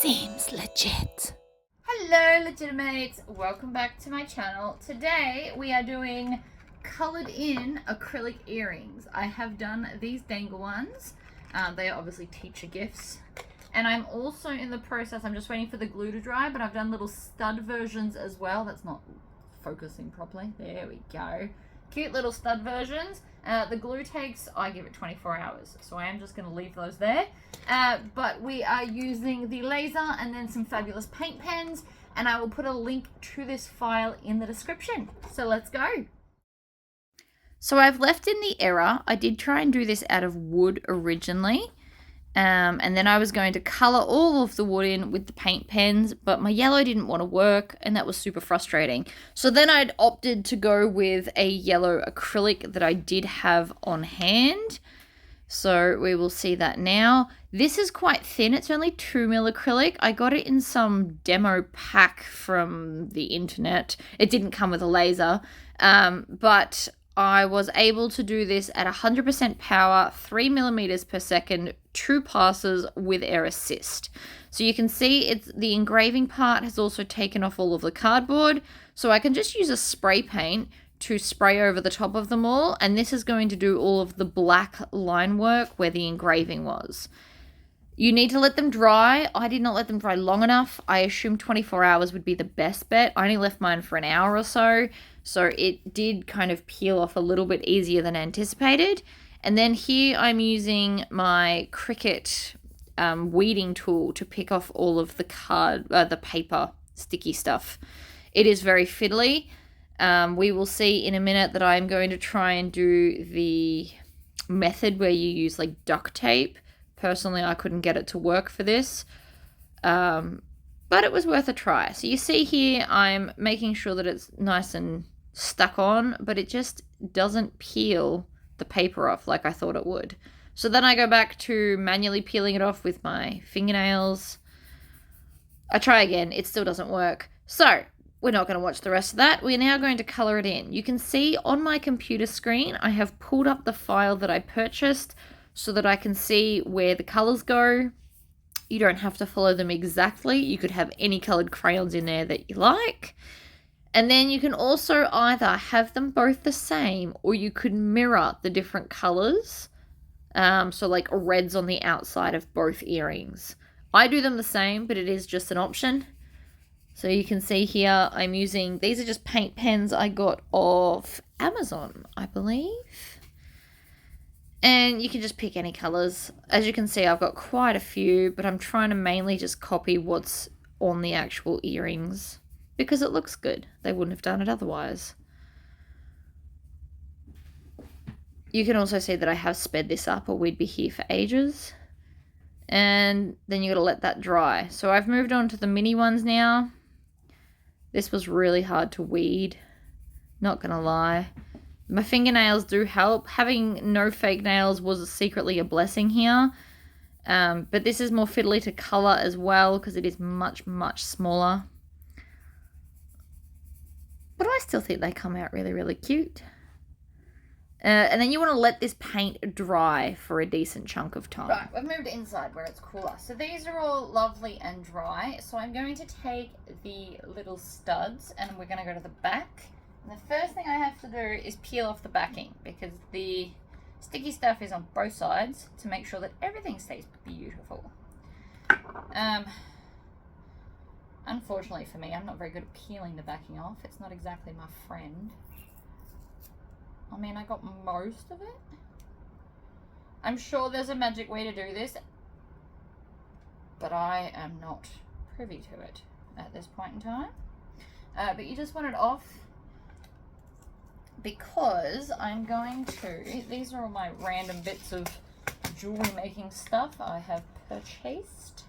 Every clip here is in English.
Seems legit. Hello Legitimates, welcome back to my channel. Today we are doing coloured in acrylic earrings. I have done these dangle ones. They are obviously teacher gifts. And I'm also in the process, I'm just waiting for the glue to dry, but I've done little stud versions as well. That's not focusing properly. There we go. Cute little stud versions. The glue takes, I give it 24 hours, so I am just going to leave those there. But we are using the laser and then some fabulous paint pens, and I will put a link to this file in the description. So let's go. So I've left in the error. I did try and do this out of wood originally. And then I was going to colour all of the wood in with the paint pens, but my yellow didn't want to work, and that was super frustrating. So then I'd opted to go with a yellow acrylic that I did have on hand. So we will see that now. This is quite thin. It's only 2mm acrylic. I got it in some demo pack from the internet. It didn't come with a laser, but I was able to do this at 100% power, 3mm per second, 2 passes with air assist. So you can see the engraving part has also taken off all of the cardboard. So I can just use a spray paint to spray over the top of them all. And this is going to do all of the black line work where the engraving was. You need to let them dry. I did not let them dry long enough. I assumed 24 hours would be the best bet. I only left mine for an hour or so. So it did kind of peel off a little bit easier than anticipated. And then here I'm using my Cricut weeding tool to pick off all of the paper sticky stuff. It is very fiddly. We will see in a minute that I'm going to try and do the method where you use like duct tape. Personally, I couldn't get it to work for this, but it was worth a try. So you see here, I'm making sure that it's nice and stuck on, but it just doesn't peel the paper off like I thought it would. So then I go back to manually peeling it off with my fingernails. I try again, it still doesn't work. So we're not going to watch the rest of that. We're now going to color it in. You can see on my computer screen, I have pulled up the file that I purchased so that I can see where the colors go. You don't have to follow them exactly. You could have any colored crayons in there that you like. And then you can also either have them both the same, or you could mirror the different colors. So like red's on the outside of both earrings. I do them the same, but it is just an option. So you can see here, I'm using, these are just paint pens I got off Amazon, I believe. And you can just pick any colors. As you can see, I've got quite a few, but I'm trying to mainly just copy what's on the actual earrings because it looks good. They wouldn't have done it otherwise. You can also see that I have sped this up or we'd be here for ages. And then you got to let that dry. So I've moved on to the mini ones now. This was really hard to weed, not gonna lie. My fingernails do help. Having no fake nails was secretly a blessing here. But this is more fiddly to colour as well because it is much, much smaller. But I still think they come out really, really cute. And then you want to let this paint dry for a decent chunk of time. Right, we've moved inside where it's cooler. So these are all lovely and dry. So I'm going to take the little studs and we're going to go to the back. And the first thing I have to do is peel off the backing because the sticky stuff is on both sides to make sure that everything stays beautiful. Unfortunately for me, I'm not very good at peeling the backing off. It's not exactly my friend. I mean, I got most of it. I'm sure there's a magic way to do this, but I am not privy to it at this point in time. But you just want it off because I'm going to, these are all my random bits of jewelry making stuff I have purchased.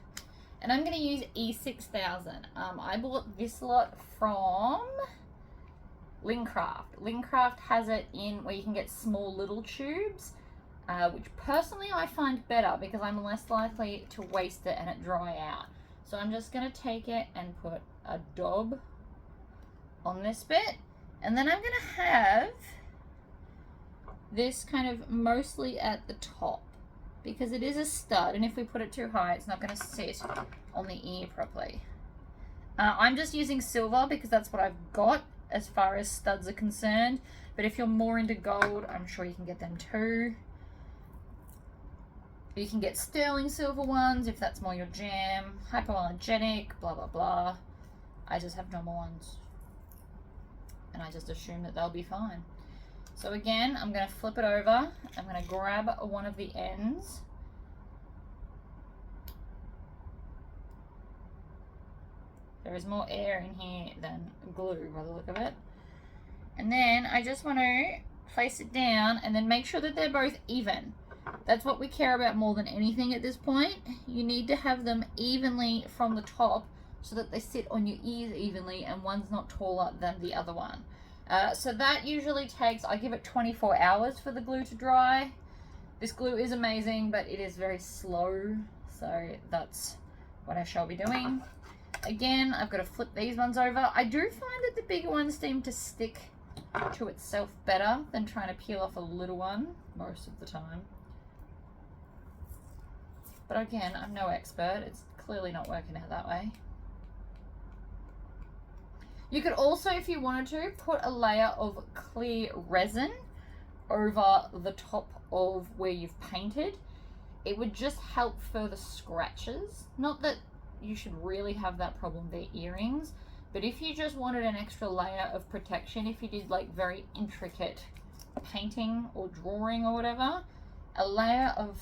And I'm going to use E6000. I bought this lot from Lincraft. Lincraft has it in where you can get small little tubes, which personally I find better because I'm less likely to waste it and it dry out. So I'm just going to take it and put a dab on this bit, and then I'm going to have this kind of mostly at the top. because it is a stud, and if we put it too high, it's not going to sit on the ear properly. I'm just using silver because that's what I've got as far as studs are concerned, but if you're more into gold, I'm sure you can get them too. You can get sterling silver ones if that's more your jam. Hypoallergenic, blah, blah, blah. I just have normal ones. And I just assume that they'll be fine. So again, I'm going to flip it over. I'm going to grab one of the ends. There is more air in here than glue by the look of it. And then I just want to place it down and then make sure that they're both even. That's what we care about more than anything at this point. You need to have them evenly from the top so that they sit on your ears evenly and one's not taller than the other one. So that usually takes, I give it 24 hours for the glue to dry. This glue is amazing, but it is very slow. So that's what I shall be doing. Again, I've got to flip these ones over. I do find that the bigger ones seem to stick to itself better than trying to peel off a little one most of the time. But again, I'm no expert. It's clearly not working out that way. You could also, if you wanted to, put a layer of clear resin over the top of where you've painted. It would just help further scratches. Not that you should really have that problem with their earrings, but if you just wanted an extra layer of protection, if you did like very intricate painting or drawing or whatever, a layer of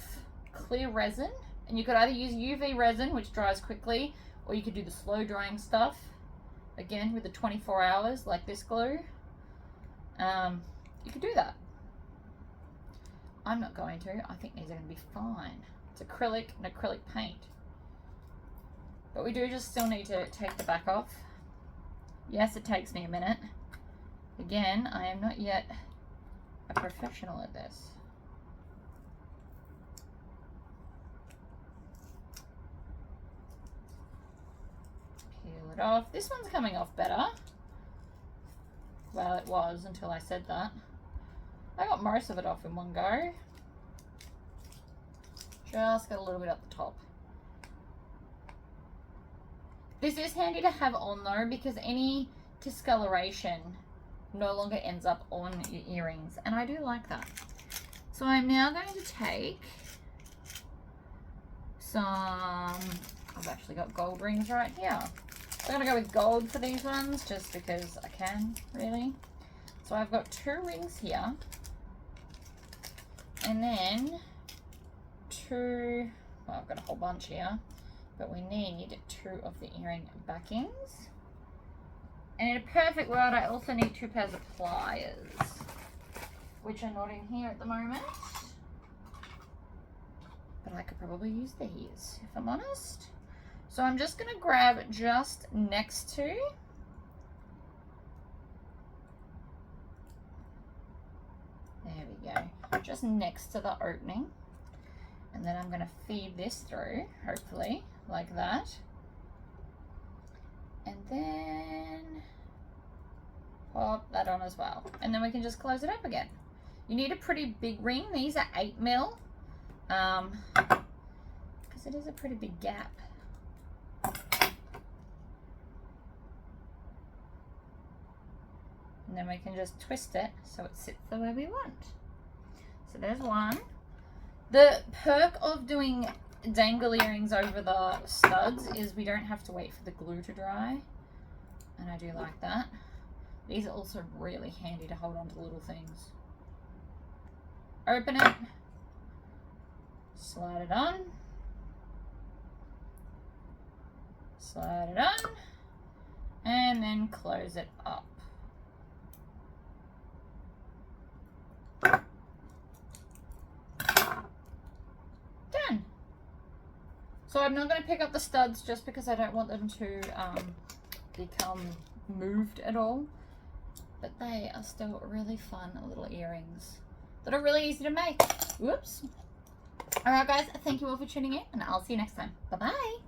clear resin. And you could either use UV resin, which dries quickly, or you could do the slow drying stuff, again with the 24 hours, like this glue. You could do that. I'm not going to. I think these are going to be fine. It's acrylic and acrylic paint. But we do just still need to take the back off. Yes, it takes me a minute. Again, I am not yet a professional at this. Peel it off. This one's coming off better. Well, it was until I said that. I got most of it off in one go. Just got a little bit up the top. This is handy to have on though, because any discoloration no longer ends up on your earrings, and I do like that. So I'm now going to take some, I've actually got gold rings right here. So I'm going to go with gold for these ones just because I can, really. So I've got 2 rings here, and then 2, well, I've got a whole bunch here, but we need 2 of the earring backings. And in a perfect world, I also need 2 pairs of pliers, which are not in here at the moment. But I could probably use these, if I'm honest. So I'm just going to grab just next to. There we go. Just next to the opening. And then I'm going to feed this through, hopefully, like that. And then pop that on as well. And then we can just close it up again. You need a pretty big ring. These are 8 mil. Because it is a pretty big gap. And then we can just twist it so it sits the way we want. So there's one. The perk of doing dangle earrings over the studs is we don't have to wait for the glue to dry. And I do like that. These are also really handy to hold on to little things. Open it. Slide it on. Slide it on. And then close it up. Done. So I'm not going to pick up the studs just because I don't want them to become moved at all. But they are still really fun little earrings that are really easy to make. Whoops. Alright guys, thank you all for tuning in, and I'll see you next time. Bye-bye.